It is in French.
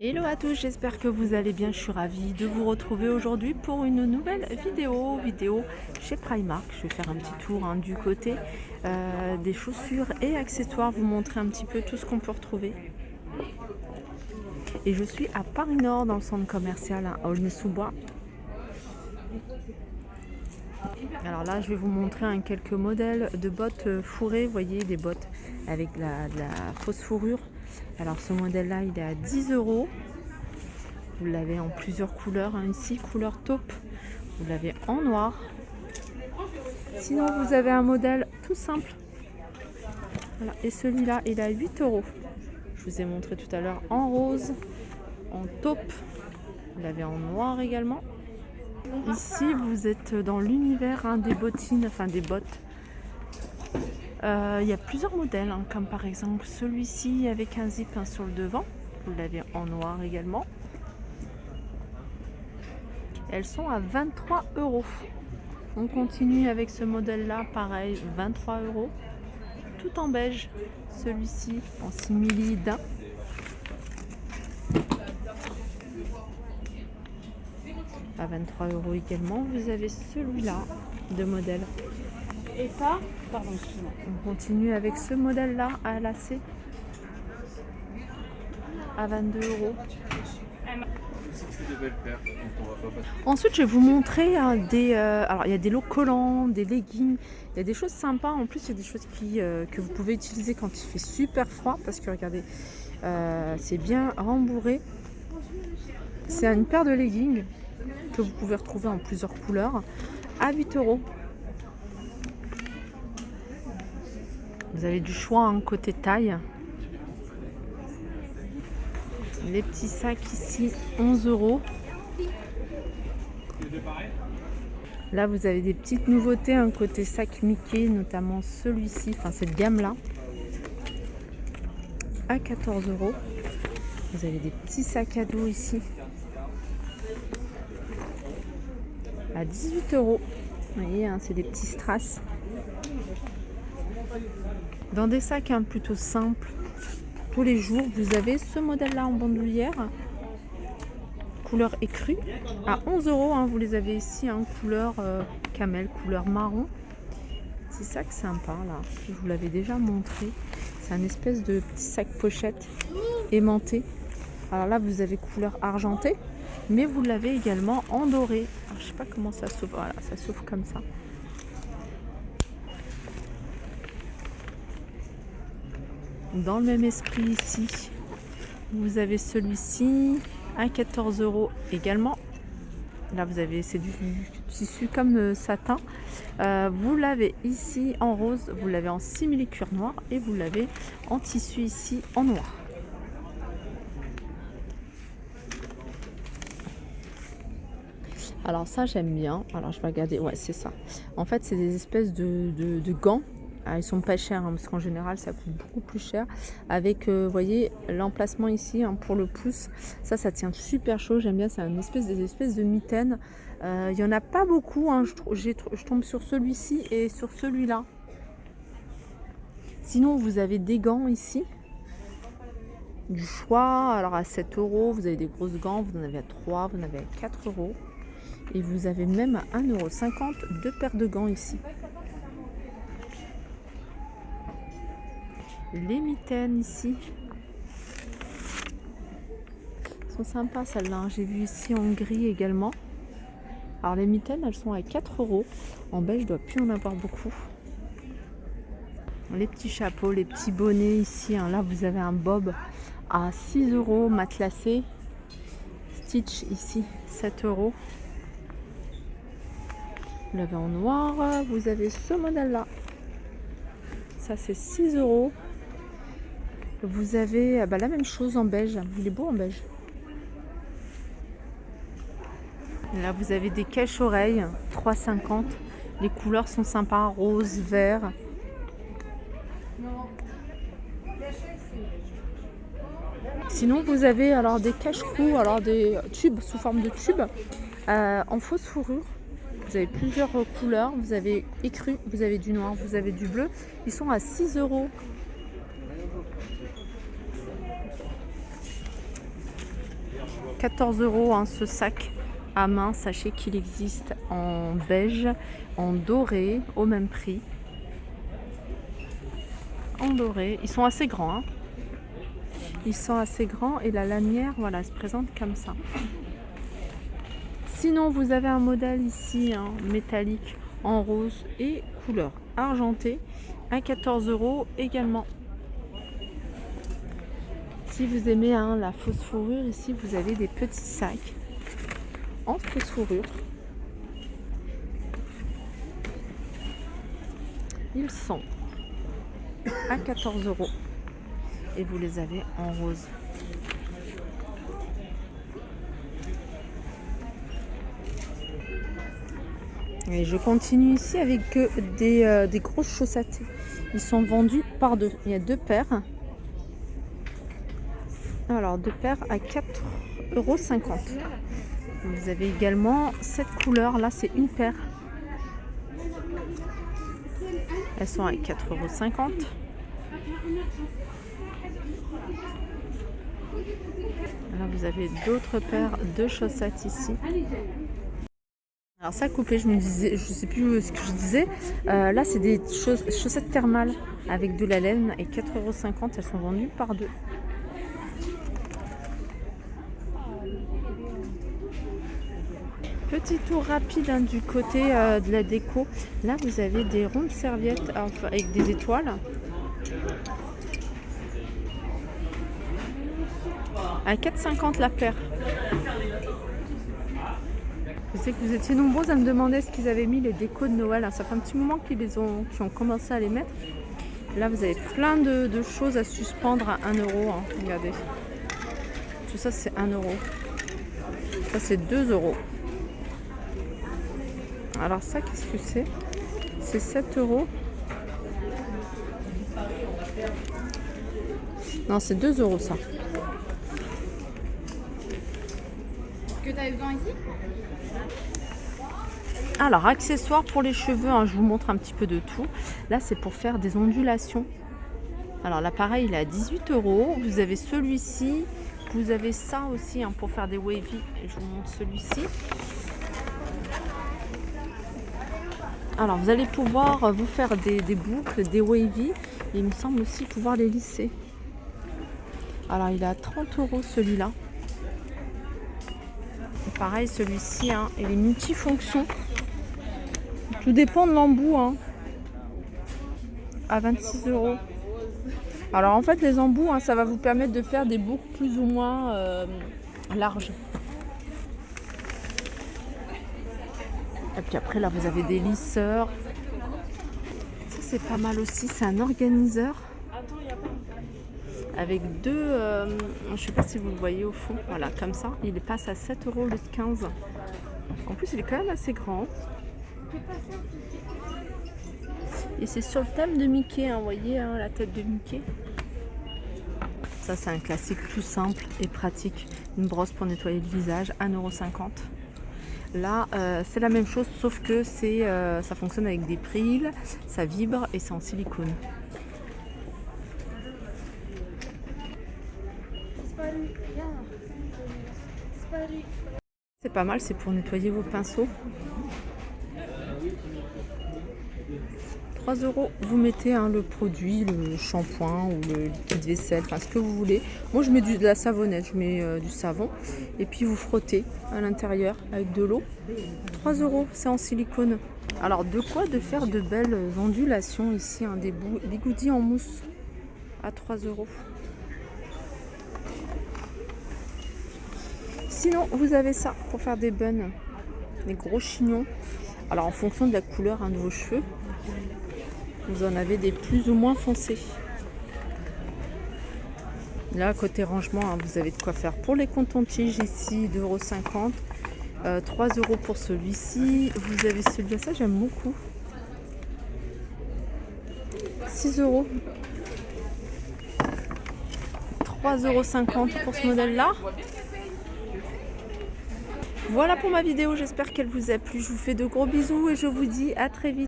Hello à tous, j'espère que vous allez bien. Je suis ravie de vous retrouver aujourd'hui pour une nouvelle vidéo chez Primark. Je vais faire un petit tour du côté des chaussures et accessoires, vous montrer un petit peu tout ce qu'on peut retrouver. Et je suis à Paris Nord dans le centre commercial à Aulnay-sous-Bois. Alors là, je vais vous montrer quelques modèles de bottes fourrées. Vous voyez, des bottes avec de la fausse fourrure. Alors ce modèle-là, il est à 10 €. Vous l'avez en plusieurs couleurs, ici, couleur taupe. Vous l'avez en noir. Sinon, vous avez un modèle tout simple. Voilà. Et celui-là, il est à 8 €. Je vous ai montré tout à l'heure en rose, en taupe. Vous l'avez en noir également. Ici, vous êtes dans l'univers des bottines, enfin des bottes. Il y a plusieurs modèles, comme par exemple celui-ci avec un zip sur le devant. Vous l'avez en noir également. Elles sont à 23 €. On continue avec ce modèle-là, pareil, 23 €. Tout en beige. Celui-ci en simili daim. À 23 € également. Vous avez celui-là de modèle. Et ça, pardon, excuse-moi. On continue avec ce modèle-là à lacets à 22 €. Ensuite, je vais vous montrer alors, il y a des lots collants, des leggings, il y a des choses sympas. En plus, il y a des choses que vous pouvez utiliser quand il fait super froid. Parce que regardez, c'est bien rembourré. C'est une paire de leggings que vous pouvez retrouver en plusieurs couleurs à 8 €. Vous avez du choix côté taille. Les petits sacs ici, 11 €. Là, vous avez des petites nouveautés, côté sac Mickey, notamment celui-ci, enfin cette gamme-là, à 14 €. Vous avez des petits sacs à dos ici, à 18 €. Vous voyez, c'est des petits strass. Dans des sacs plutôt simples, tous les jours, vous avez ce modèle-là en bandoulière, couleur écrue, à 11 €. Vous les avez ici, couleur camel, couleur marron. Petit sac sympa, là, je vous l'avais déjà montré. C'est un espèce de petit sac pochette aimanté. Alors là, vous avez couleur argentée, mais vous l'avez également en doré. Alors, je sais pas comment ça s'ouvre. Voilà, ça s'ouvre comme ça. Dans le même esprit ici, vous avez celui-ci à 14 € également. Là, vous avez, c'est du tissu comme satin. Vous l'avez ici en rose, vous l'avez en simili cuir noir et vous l'avez en tissu ici en noir. Alors ça, j'aime bien. Alors je vais regarder. Ouais, c'est ça. En fait, c'est des espèces de gants. Ils sont pas chers, parce qu'en général ça coûte beaucoup plus cher. Avec, vous voyez, l'emplacement ici pour le pouce. Ça tient super chaud. J'aime bien. C'est des espèces de mitaines. Il y en a pas beaucoup. Je tombe sur celui-ci et sur celui-là. Sinon, vous avez des gants ici. Du choix. Alors à 7 €, vous avez des grosses gants. Vous en avez à 3, vous en avez à 4 €. Et vous avez même à 1,50 € deux paires de gants ici. Les mitaines ici sont sympas, celles-là. J'ai vu ici en gris également. Alors les mitaines, elles sont à 4 €. En beige, je dois plus en avoir beaucoup. Les petits chapeaux, les petits bonnets ici. Là, vous avez un bob à 6 € matelassé. Stitch ici, 7 €. Vous l'avez en noir. Vous avez ce modèle-là. Ça, c'est 6 €. Vous avez la même chose en beige. Il est beau en beige. Là, vous avez des caches-oreilles, 3,50 €. Les couleurs sont sympas, rose, vert. Sinon, vous avez alors des cache-cou, alors des tubes sous forme de tubes en fausse fourrure. Vous avez plusieurs couleurs. Vous avez écru, vous avez du noir, vous avez du bleu. Ils sont à 6 €. 14 € hein, ce sac à main. Sachez qu'il existe en beige, en doré, au même prix. En doré, ils sont assez grands. Hein. Ils sont assez grands et la lanière, voilà, elle se présente comme ça. Sinon, vous avez un modèle ici, hein, métallique, en rose et couleur argentée, à 14 € également. Si vous aimez hein, la fausse fourrure, ici vous avez des petits sacs en fausse fourrure. Ils sont à 14 € et vous les avez en rose. Et je continue ici avec des grosses chaussettes. Ils sont vendus par deux. Il y a 2 paires. Alors 2 paires à 4,50 €. Vous avez également cette couleur. Là, c'est une paire. Elles sont à 4,50 €. Là, vous avez d'autres paires de chaussettes ici. Alors ça coupé, je me disais, je sais plus ce que je disais. Là, c'est des chaussettes thermales avec de la laine et 4,50 €. Elles sont vendues par 2. Petit tour rapide hein, du côté de la déco. Là, vous avez des rondes serviettes avec des étoiles. À 4,50 € la paire. Je sais que vous étiez nombreux à me demander ce qu'ils avaient mis les décos de Noël. Ça fait un petit moment qu'ils ont commencé à les mettre. Là, vous avez plein de choses à suspendre à 1 €. Hein. Regardez. Tout ça, c'est 1 €. Ça, c'est 2 €. Alors ça, qu'est-ce que c'est? C'est 7 €. Non, c'est 2 € ça. Que tu as besoin ici? Alors, accessoires pour les cheveux, hein, je vous montre un petit peu de tout. Là, c'est pour faire des ondulations. Alors, l'appareil, il est à 18 €. Vous avez celui-ci. Vous avez ça aussi hein, pour faire des wavy. Je vous montre celui-ci. Alors, vous allez pouvoir vous faire des boucles, des wavy. Et il me semble aussi pouvoir les lisser. Alors, il est à 30 € celui-là. Pareil, celui-ci, hein, il est multifonction. Tout dépend de l'embout. Hein. À 26 €. Alors en fait, les embouts, hein, ça va vous permettre de faire des boucles plus ou moins larges. Et puis après, là, vous avez des lisseurs. Ça, c'est pas mal aussi. C'est un organiseur. Avec deux, je ne sais pas si vous le voyez au fond. Voilà, comme ça. Il passe à 7 € au lieu de 15. En plus, il est quand même assez grand. Et c'est sur le thème de Mickey, hein, vous voyez hein, la tête de Mickey. Ça, c'est un classique plus simple et pratique. Une brosse pour nettoyer le visage, 1,50 €. Là, c'est la même chose, sauf que ça fonctionne avec des prilles, ça vibre et c'est en silicone. C'est pas mal, c'est pour nettoyer vos pinceaux. 3 €, vous mettez hein, le produit, le shampoing ou le liquide vaisselle, enfin ce que vous voulez. Moi je mets de la savonnette, je mets du savon et puis vous frottez à l'intérieur avec de l'eau. 3 €, c'est en silicone. Alors de quoi de faire de belles ondulations ici, hein, des bigoudis en mousse à 3 €. Sinon vous avez ça pour faire des buns, des gros chignons. Alors en fonction de la couleur hein, de vos cheveux. Vous en avez des plus ou moins foncés. Là, côté rangement, hein, vous avez de quoi faire pour les coton-tiges ici, 2,50 €. 3 € pour celui-ci. Vous avez celui-là, ça j'aime beaucoup. 6 €. 3,50 € pour ce modèle-là. Voilà pour ma vidéo, j'espère qu'elle vous a plu. Je vous fais de gros bisous et je vous dis à très vite.